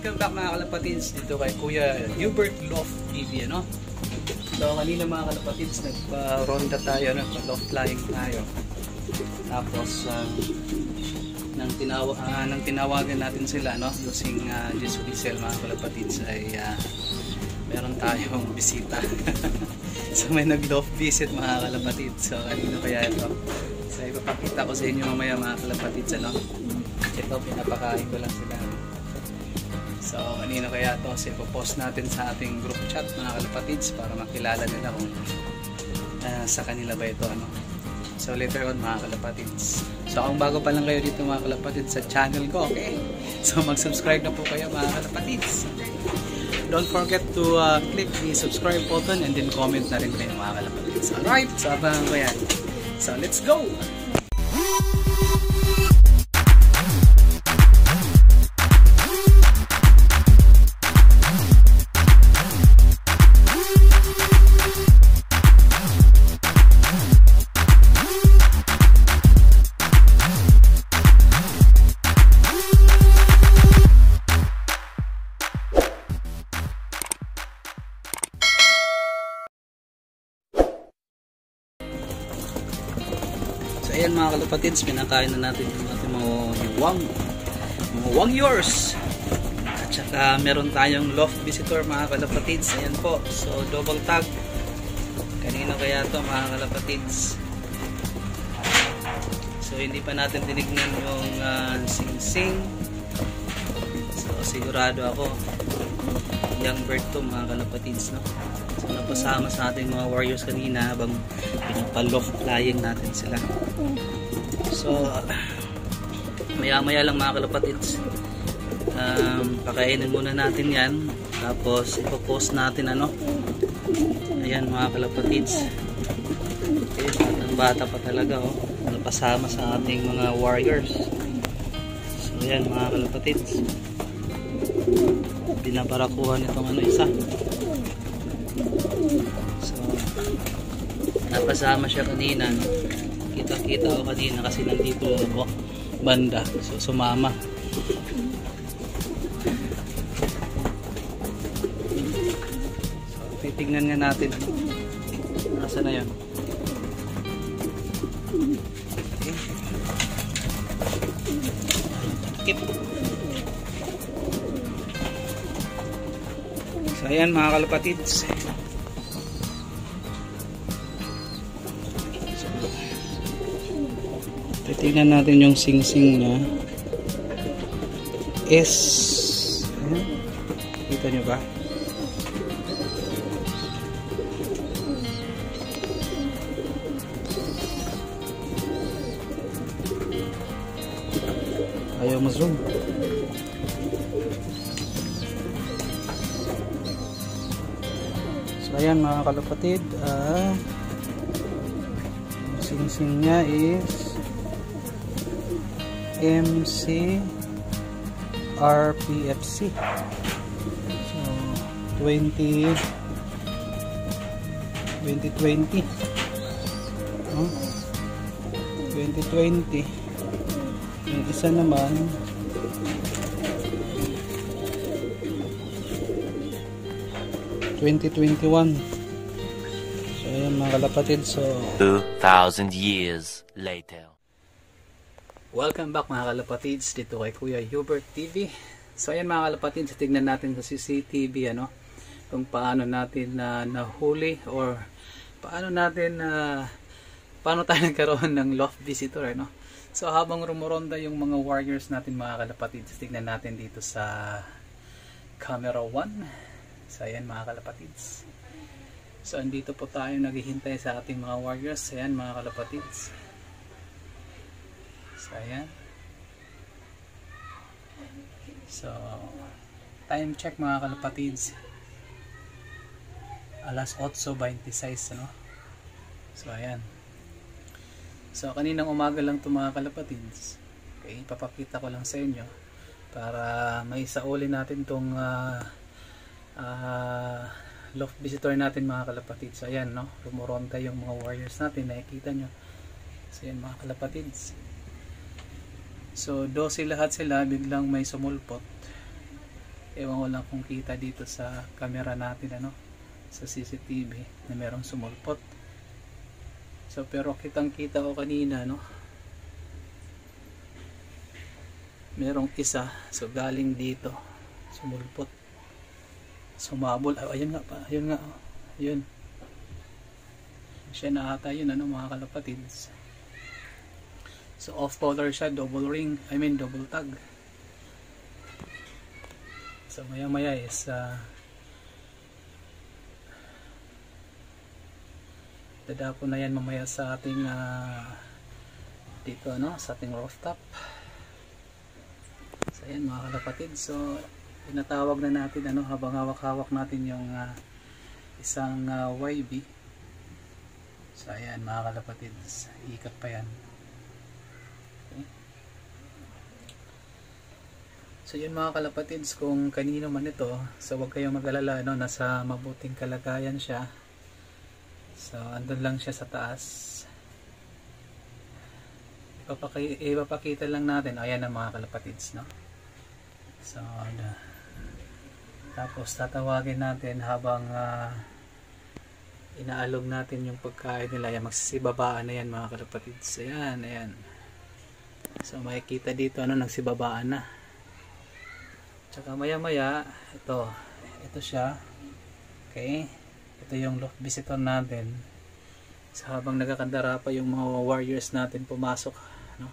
welcome back mga kalapatids dito kay Kuya Hubert Loft TV, ano? So kanina mga kalapatids nagpa-ronda tayo, nagpa-loft flying tayo. Tapos nang tinawagan natin sila, no? Using Just Whistle mga kalapatids ay meron tayong bisita. So may nag-loft visit mga kalapatids. So kanina kaya ito. So ipapakita ko sa inyo mamaya mga kalapatids, ano? Ito, pinapakain ko lang sila. So kanina kaya ito, so ipopost natin sa ating group chat mga kalapatids para makilala nila kung sa kanila ba ito, ano. So later on mga kalapatids. So kung bago pa lang kayo dito mga kalapatids sa channel ko, okay? So mag-subscribe na po kayo mga kalapatids. Don't forget to click the subscribe button and then comment na rin kayo mga kalapatids. Alright, so abangan ko yan. So let's go! So ayan mga kalapatids, pinakain na natin yung ating mga wangyors. At saka meron tayong loft visitor mga kalapatids. Ayan po, so double tag. Kanino kaya to mga kalapatids? So hindi pa natin tinignan yung sing-sing. So sigurado ako young bird to mga kalapatids, no? So napasama sa ating mga warriors kanina habang pinapa-loft flying natin sila. So maya-maya lang mga kalapatids, pakainin muna natin yan, tapos ipopost natin, ano. Ayan mga kalapatids, ang bata pa talaga, oh, napasama sa ating mga warriors. So ayan mga kalapatids, binabarakuhan itong ano isa. So napasama siya kanina, no? Kita ko kanina kasi nandito ako banda, so sumama. So titignan nga natin nasa na yan. Okay. So ayan mga kalapatids, titignan natin yung sing-sing niya. Kita nyo ba? Ayaw ma-zoom. So ayan mga kalapatid, yung sing-sing niya is MC RPFC. So 2020, no? 2020. Yung isa naman (2021). So ayan mga kalapatid, so 2,000 years later. Welcome back mga kalapatids dito kay Kuya Hubert TV. So ayan mga kalapatids, tignan natin sa CCTV, ano, kung paano natin nahuli or paano tayo nagkaroon ng loft visitor, ano. So habang rumoronda yung mga warriors natin mga kalapatids, tignan natin dito sa camera 1. So ayan mga kalapatids, so andito po tayo naghihintay sa ating mga warriors. Ayan mga kalapatids, so ayan. So time check mga kalapatids, alas 8:26, ano. So ayan, so kaninang umaga lang ito mga kalapatids. Okay, ipapakita ko lang sa inyo para may sauli natin tong loft visitor natin mga kalapatids. So ayan, no, rumoronda yung mga warriors natin, nakikita nyo. So ayan mga kalapatids, so 12 lahat sila, biglang may sumulpot. Ewan ko lang kung kita dito sa camera natin, ano, sa CCTV na merong sumulpot. So pero kitang kita ko kanina, no, merong isa, so galing dito sumulpot, sumabol. Ayun nga pa, ayun nga, oh. Ayun siya na ata yun, ano, mga kalapatids. So off color siya, double ring, double tag. So maya maya is dadapo na yan mamaya sa ating dito, no, sa ating rooftop. So ayan mga kalapatid, so tinatawag na natin, ano, habang hawak-hawak natin yung isang YB. So ayan mga kalapatid, ikat pa yan. Okay. So yun mga kalapatids, kung kanino man ito, so huwag kayong mag-alala, no, nasa mabuting kalagayan siya. So andun lang siya sa taas. Ipapakita lang natin. Ayan ang mga kalapatids, no. So tapos tatawagin natin habang inaalog natin yung pagkain nila. Ayan, magsisibabaan na yan mga kalapatids. Ayan, ayan. So makikita dito, ano, nagsibabaan na. Tsaka maya maya ito siya. Okay, ito yung loft visitor natin. So habang nagkakandara pa yung mga warriors natin pumasok, no,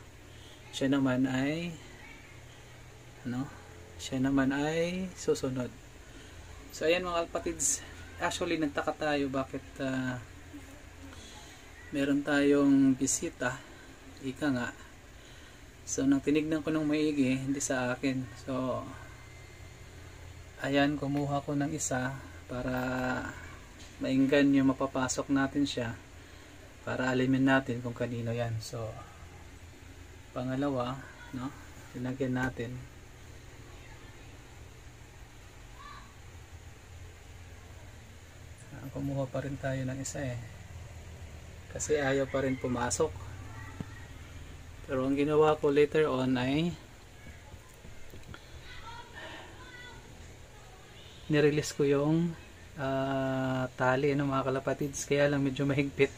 siya naman ay susunod. So ayan mga kalapatids, actually nagtaka tayo bakit meron tayong bisita, ika nga. So nang tinignan ko ng maigi, hindi sa akin. So ayan, kumuha ko ng isa para mainggan yung mapapasok natin siya, para alimin natin kung kanino yan. So pangalawa, no, tinagyan natin. Kumuha pa rin tayo ng isa kasi ayaw pa rin pumasok. Pero ang ginawa ko later on ay nirelease ko yung tali, ano mga kalapatids, kaya lang medyo mahigpit.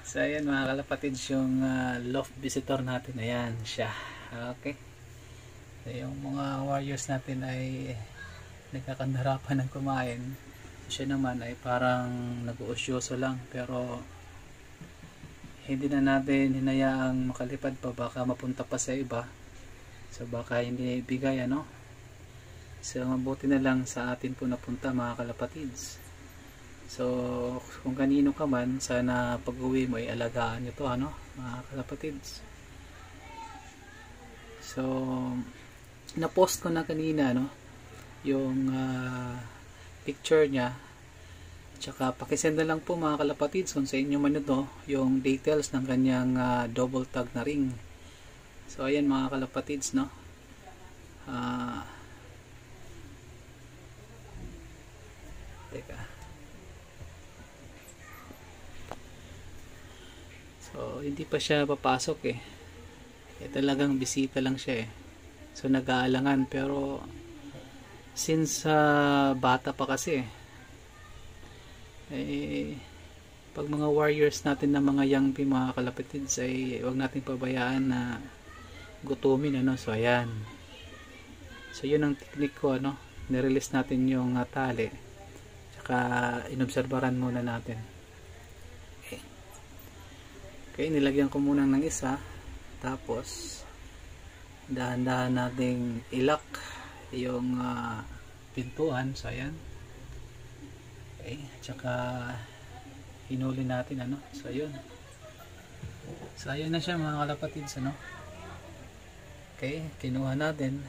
So ayan mga kalapatids, yung loft visitor natin, ayan siya. Okay, so yung mga warriors natin ay nagkakandara pa ng kumain. Siya naman ay parang nag-uusyoso lang, pero hindi na natin hinayaang makalipad pa, baka mapunta pa sa iba. So baka hindi ibigay, ano. So mabuti na lang sa atin po napunta mga kalapatids. So kung kanino ka man, sana pag uwi mo ay alagaan nyo to, ano, mga kalapatids. So na-post ko na kanina, no, yung picture niya. Tsaka pakisend na lang po mga kalapatids kung sa inyo man ito yung details ng kanyang double tag na ring. So ayan mga kalapatids, no. Teka. So hindi pa siya papasok talagang bisita lang siya So nag-aalangan, pero since bata pa kasi pag mga warriors natin na mga young team mga kalapatids ay huwag natin pabayaan na gutumin, ano. So ayan, so yun ang technique ko, ano, nirelease natin yung tali, tsaka inobserbaran muna natin. Okay, nilagyan ko muna ng isa, tapos dahan-dahan nating ilak yung pintuan. So ayan, okay, tsaka hinuli natin, ano. So ayun, so ayun na siya mga kalapatids, ano. Okay, kinuha natin.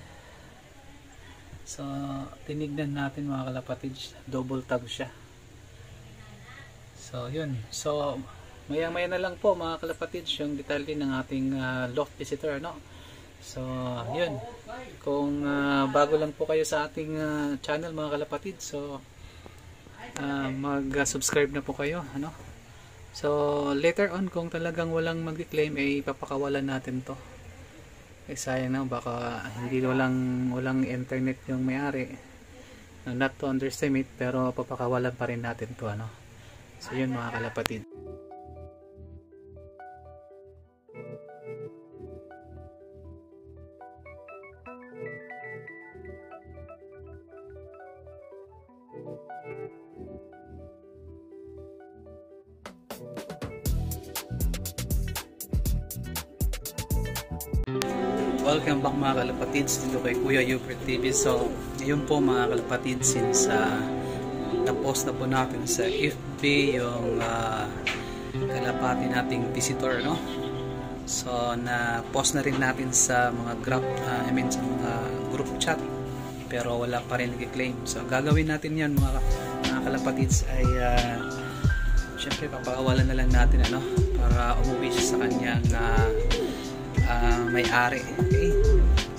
So tinignan natin mga kalapatids, double tag siya. So yun, so maya maya na lang po mga kalapatids yung detalye ng ating loft visitor, no. So yun, kung bago lang po kayo sa ating channel mga kalapatids, so mag-subscribe na po kayo, ano. So later on, kung talagang walang mag-claim, papakawalan natin to. Eh sayang na, baka hindi walang internet yung may-ari. No, not to underestimate, pero papakawalan pa rin natin to, ano. So yun mga kalapatid. Welcome back mga kalapatids dito kay Kuya Hubert TV. So ngayon po mga kalapatids, since na-post na po natin sa FB yung kalapati nating visitor, no? So na-post na rin natin sa mga sa mga group chat, pero wala pa rin nag-claim. So gagawin natin yan mga kalapatids ay syempre papakawalan na lang natin, ano, para umuwi siya sa kanyang may-ari. Okay?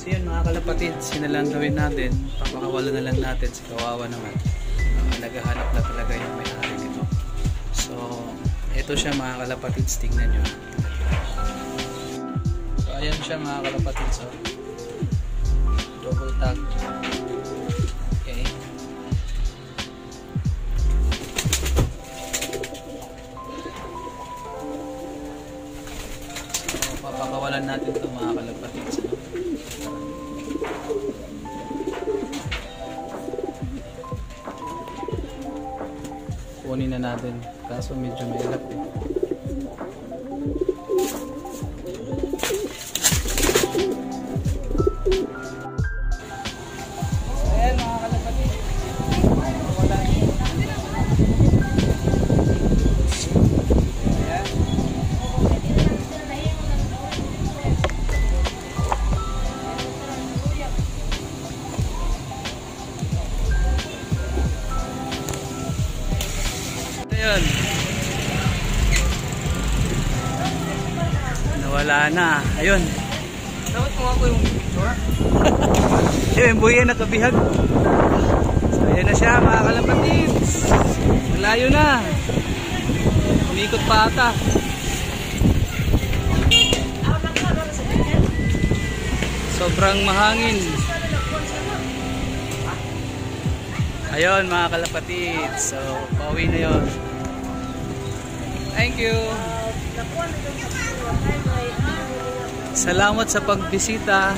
So yun mga kalapatids, yun na lang gawin natin. Papakawalan na lang natin, si kawawa naman. Naghahanap na talaga yung may-ari nito. So ito siya mga kalapatids, tingnan nyo. So ayan siya mga kalapatids. So, double tag. Okay. Papakawalan natin ito mga kalapatids, no? Kunin na natin, kaso medyo mahirap eh. Ayan mga kalapatids, wala niyo. Ayun. Nawala na. Ayun. Dapat mo ako yung picture. Ayun, buhay na kabihag. So, ayan na siya mga kalapatids. Malayo na. Umikot pa ata. Sobrang mahangin. Ayun mga kalapatids. So, pauwi na yun. Thank you. Salamat sa pagbisita.